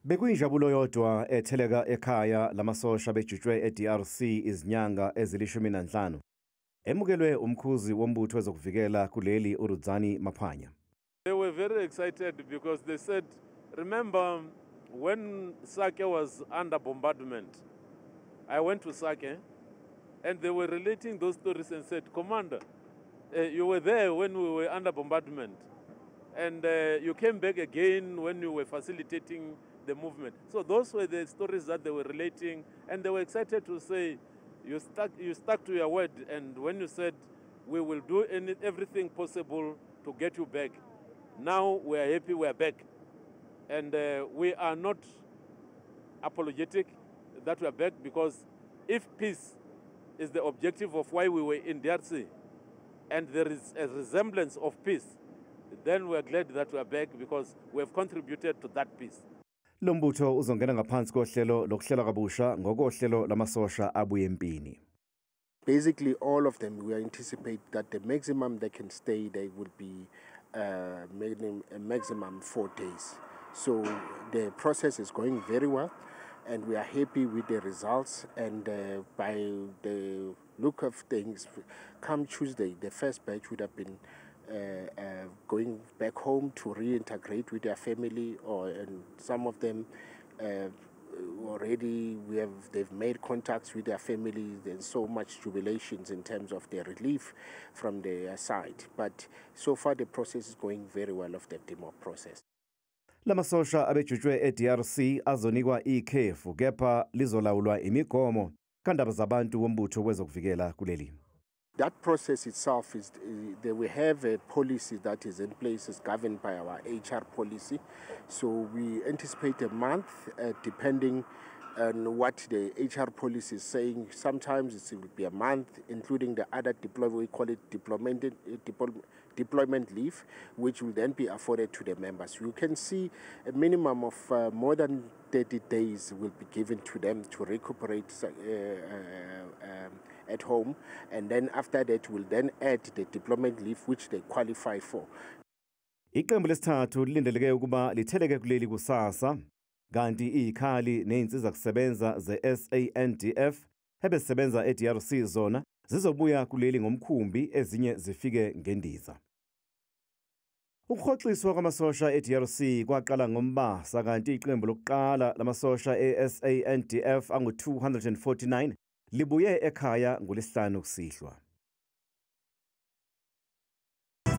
Bekuyinjabulo yodwa etheleka ekhaya lamasosha abejutshwe e-DRC izinyanga ezili-15 emukelwe umkhuzi wombutho wezokuvikela Kuleli uRudzani Maphanya. They were very excited because they said, remember when Sake was under bombardment, I went to Sake and they were relating those stories and said, Commander, you were there when we were under bombardment and you came back again when you were facilitating the movement. So those were the stories that they were relating, and they were excited to say, you stuck to your word, and when you said, we will do everything possible to get you back. Now we are happy we are back. And we are not apologetic that we are back, because if peace is the objective of why we were in DRC, and there is a resemblance of peace, then we are glad that we are back because we have contributed to that peace. Lombutho uzongena ngaphansi kohlelo lokuhlela kabusha ngokohlelo lamasosha abuye empini. Basically, all of them, we anticipate that the maximum they can stay, they would be a maximum 4 days. So the process is going very well, and we are happy with the results. And by the look of things, come Tuesday, the first batch would have been going back home to reintegrate with their family, and some of them already they've made contacts with their family. There's so much jubilations in terms of their relief from their side. But so far the process is going very well of the demo process. Lamasosha abejutshwe e-DRC azonikwa ikhefu kepha lizolawulwa imigomo kandaba zabantu wombutho wezokuvikela Kuleli. That process itself is, we have a policy that is in place, is governed by our HR policy. So we anticipate a month, depending on what the HR policy is saying. Sometimes it will be a month, including the other we call it deployment leave, which will then be afforded to the members. You can see a minimum of more than 30 days will be given to them to recuperate at home, and then after that we'll then add the deployment leave which they qualify for. Iqembu lesithathu lilindeleke ukuba litheleke kuleli kusasa, kanti izikhali nezinsiza kusebenza ze-SANDF ebesebenza e-DRC zona zizobuya kuleli ngomkhumbi, ezinye zifike ngendiza. Ukuhoxiswa kwamasosha e-DRC kwaqala ngoMbasa, kanti iqembu lokuqala lamasosha e-SANDF angu-249 libuye ekhaya ngoLwesihlanu kusihlwa.